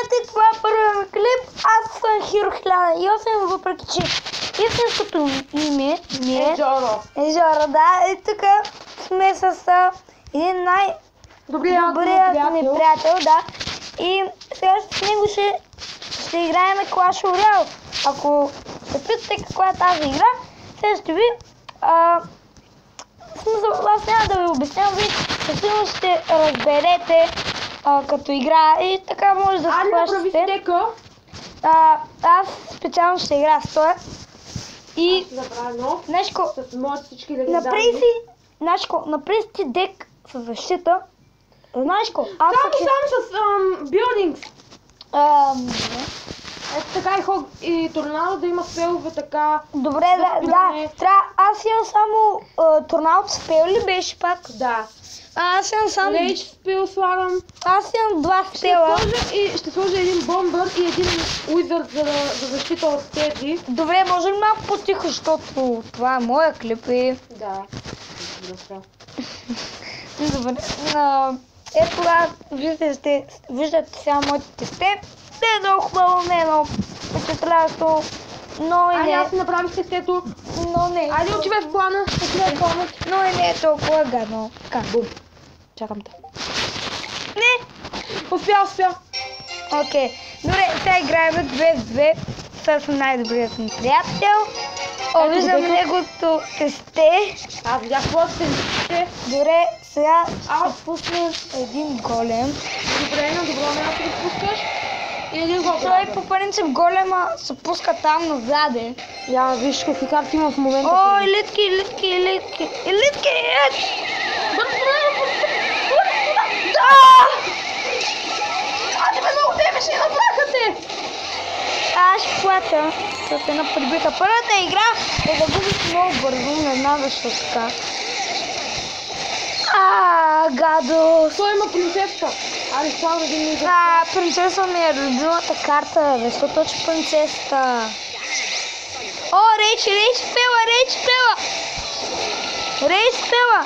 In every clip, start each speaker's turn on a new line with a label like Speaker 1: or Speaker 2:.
Speaker 1: приятели, това е първият ми клип. Аз съм Hero 1008, въпреки че истинското име ми е Жоро, да. И тук сме с един най-добрият ми приятел, да. И сега с него ще играем Clash Royale. Ако се питате каква е тази игра, сега ще ви... аз няма да ви обяснявам, вие също ще разберете като игра и така може да се плащате. Аз специално ще играя с това. И Нешко, направи си дек с защита. Знаеш ко?
Speaker 2: Само с buildings. Ето така и торнадо да има спелове така.
Speaker 1: Добре, да. Аз имам само торнадо спел ли беше пак?
Speaker 2: Да.
Speaker 1: Аз имам само...
Speaker 2: Рейдж спел слагам.
Speaker 1: Аз имам два спела.
Speaker 2: Ще сложа един бомбър и един уизърд за защита от тези.
Speaker 1: Добре, може ли малко по-тихо, защото това е моя клип и...
Speaker 2: Да.
Speaker 1: Добре. Ето това, виждате сега моите степ. Не е много хубаво, не е много впечатляващо, но и не.
Speaker 2: Аз направих тестето.
Speaker 1: Но не.
Speaker 2: Айде отивай в плана.
Speaker 1: Но и не е толкова гадно.
Speaker 2: Бум. Чакам те.
Speaker 1: Не!
Speaker 2: Успя.
Speaker 1: Окей. Добре, сега играем 2-2 с най-добрият ми приятел. Виждам неговото тесте.
Speaker 2: Аз видях твоето тесте.
Speaker 1: Добре, сега ще пуснем един голем.
Speaker 2: Добре, на добро място да пускаш. И един голем.
Speaker 1: Той по принцип голема се пуска там назаде.
Speaker 2: Я виж какви карти има в момента.
Speaker 1: О, елитки!
Speaker 2: Тебе много темеше, направиха те!
Speaker 1: Аз ще плача с една прибита. Първата игра е да губиш много бързо, не знам защо така. Гадост!
Speaker 2: Той има принцеска. Айде, само един ми
Speaker 1: принцеса ми е любимата карта, защото точно принцесата. О, Рейч пела!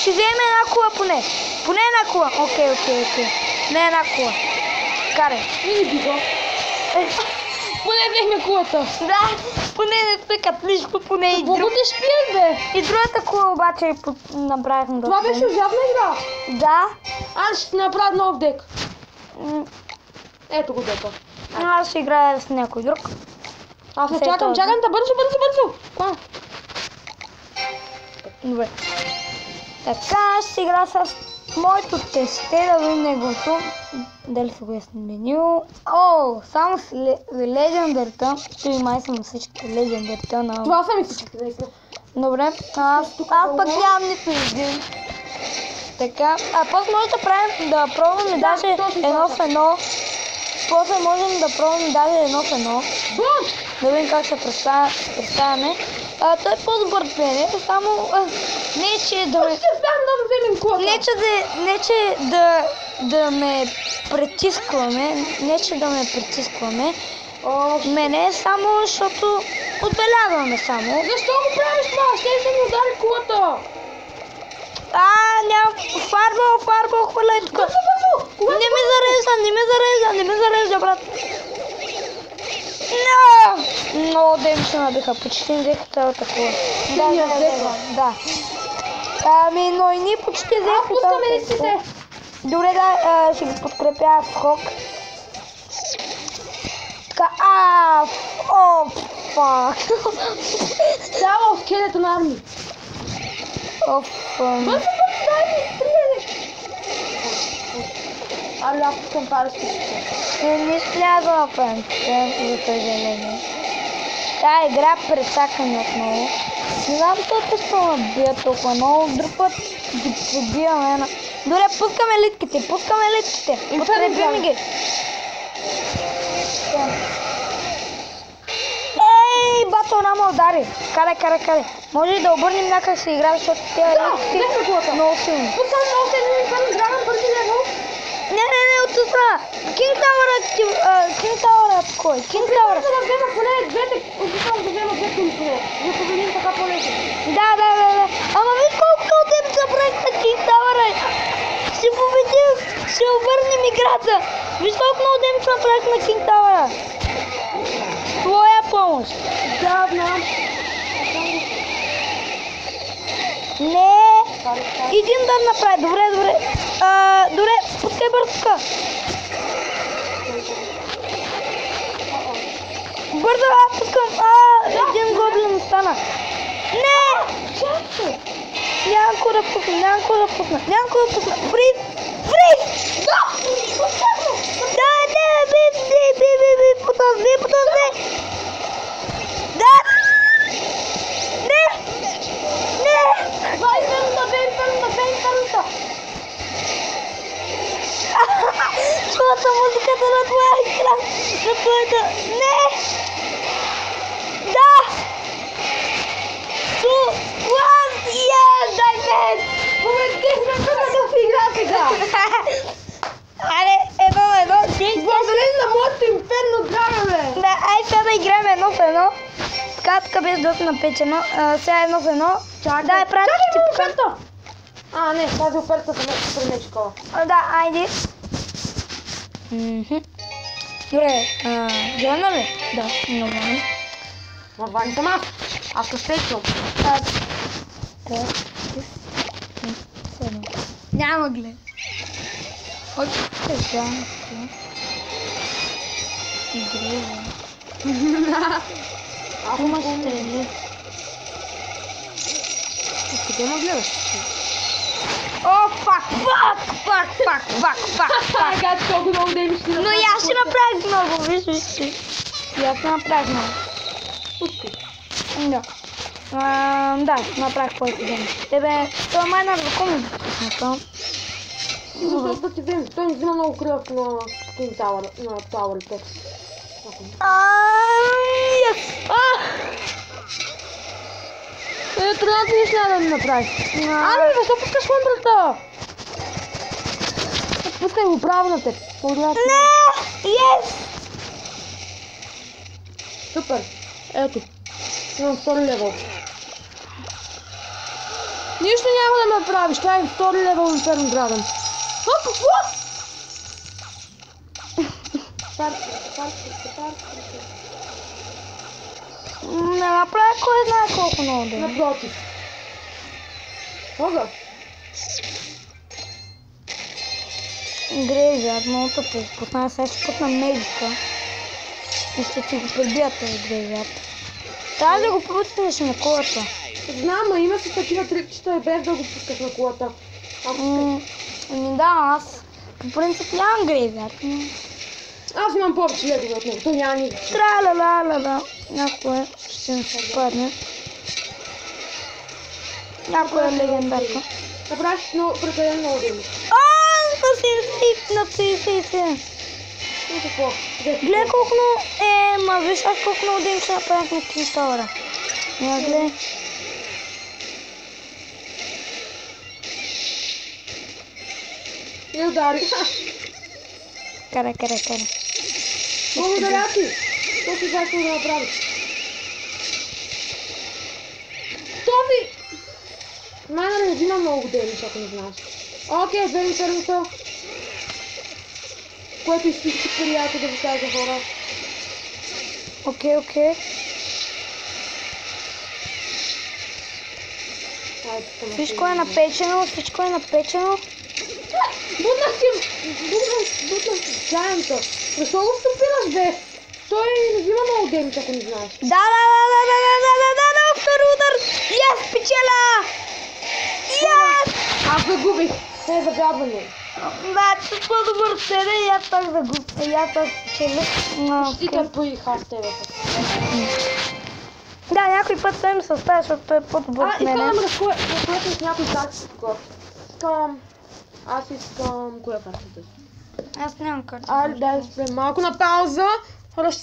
Speaker 1: Ще вземе една кула поне. Поне една кула. Окей. Не една кула. Карай.
Speaker 2: Или биго. Поне взехме кулата.
Speaker 1: Да, поне не спекат нищо, поне и друг.
Speaker 2: Много те шпият, бе.
Speaker 1: И другата кула обаче направихме.
Speaker 2: Това беше ужасна игра.
Speaker 1: Да.
Speaker 2: Аз ще направя нов дек. Ето го дека.
Speaker 1: Аз ще играя с някой друг.
Speaker 2: Аз не чакам да бързо. Кога?
Speaker 1: Добре. Така ще игра с моето тесте, да видим неговото. Дали се го е сменил. Само с легендарта. Той май съм всички легендарта на...
Speaker 2: Това са ми всичките, наистина.
Speaker 1: Добре. Аз пък нямам нито един. Така. После може да пробваме даже едно в едно. После можем да пробваме даже едно в едно. Да видим как се представяме. Той е по-добър от мене, само не че да ме притискваме, мене само защото отбелязваме само.
Speaker 2: Защо го правиш това? Ще да ми удари кулата.
Speaker 1: Няма фарбъл, хвърляй тук. Не ме зарежда, брат. Много ден се набиха, почти не взеха цялата кула. Да. Но и ние почти взехме цялата кула. Добре, да, ще ги подкрепя в хок. Така, фак.
Speaker 2: Само в келето на арми. Бързо, дай ми, приеде. Аз пускам пари.
Speaker 1: Не сляза на пенките, за съжаление. Тая игра прецакаме отново. Не знам защо ще набия толкова много, друг път ги пробиваме. Добре, пускаме литките. Подкрепим ги. Бато нама удари. Карай. Може ли да обърнем някак се игра, защото тези литките много силни.
Speaker 2: Пускам още един драгон първи левел.
Speaker 1: Не, от страна. Кинг Тауърът кой? Кинг Тауърът.
Speaker 2: Да взема поне двете, опитам да взема двете ми поне. Да победим така по-лесно.
Speaker 1: Да. Ама виж колко много дем забравих на Кинг Тауърът. Ще победим, ще обърнем играта! Виж колко много демидж направих на Кинг Тауъра. Твоя помощ.
Speaker 2: Да, знам.
Speaker 1: Не. Един удар направи. Добре. Добре, пускай бързка. Бързо, пускам. Един гоблин остана. Не! Няма какво да пусна. Фриз! Да, би, по този. Да! Не! Чувата музиката на твоя екран. На твоята... Не! Да! Дай мен!
Speaker 2: В игра сега.
Speaker 1: Аре, едно.
Speaker 2: Благодарим на моето инферно драме, бе.
Speaker 1: Да, ай сега да играем 1-1. Така без доста напечено. Сега 1-1. Дай, прати ти покажа.
Speaker 2: Не, тази оферта за супер мечкова.
Speaker 1: Да, айде. Добре, гледаме ли? Да, нормално.
Speaker 2: Нормално съм аз. Аз се стечвам.
Speaker 1: Няма глед. Игре, Кума стрели.
Speaker 2: Къде ме гледаш?
Speaker 1: О, фак!
Speaker 2: Ага, толкова много да имаш.
Speaker 1: Но и аз ще направих много, виж. И аз направих много.
Speaker 2: Пускай.
Speaker 1: Да. Да, направих повече ден. Тебе, това майнар за коми да пусна.
Speaker 2: Защото да ти видим, той не взима много кръв на Кинг Тауър, на Тауърите. Трябва да нищо няма да ми направиш. Защо пускаш контрата? Пускай го право на теб.
Speaker 1: Не! Yes!
Speaker 2: Супер. Ето. Имам втори левел. Нищо няма да ме правиш. Това е втори левел Инферно Драгън. Какво?
Speaker 1: Не направя кой знае колко много ден.
Speaker 2: Напротив. Мога?
Speaker 1: Грейвярд, много тъпо. Пусна, сега ще пусна медика. И ще ти го прибия този грейвярд. Трябва да го пуснеш на колата.
Speaker 2: Знам, има си такива трикчета и без да го пускаш на колата.
Speaker 1: Да, аз по принцип нямам грейвярд.
Speaker 2: Аз имам повече легове от него, той няма никакво.
Speaker 1: Тра-ла-ла-ла-ла. Някое ще ми се падне. Някоя легендарка.
Speaker 2: Направиш прекалено много деми.
Speaker 1: На 37.
Speaker 2: И какво?
Speaker 1: Гледай колко много... виж аз колко много деми ще направих на Кинг Тауъра. Гледай.
Speaker 2: И удари.
Speaker 1: Кара.
Speaker 2: Благодаря ти. То си знаеш какво да направиш. Този... Майна не взима много деми, ако не знаеш. Окей, вземи първото. Което изчисти приятел да ви кажа хора.
Speaker 1: Окей. Всичко е напечено.
Speaker 2: Бутнах джайанта. Защо го стопираш, бе? Той не взима много демидж, ако не знаеш.
Speaker 1: Да, втори удар. Yes, печеля! Yes!
Speaker 2: Аз загубих. Те е загабване.
Speaker 1: Да, ти по-добър седе и аз пак загубих. И аз пак печеля.
Speaker 2: Ще те поих аз тебе.
Speaker 1: Да, някой път той ми се оставя, защото той е по-добър от мене.
Speaker 2: Искам да разколетим с някой карти. Аз искам... Коя карта?
Speaker 1: Аз нямам карта.
Speaker 2: Дай да спрем малко на пауза.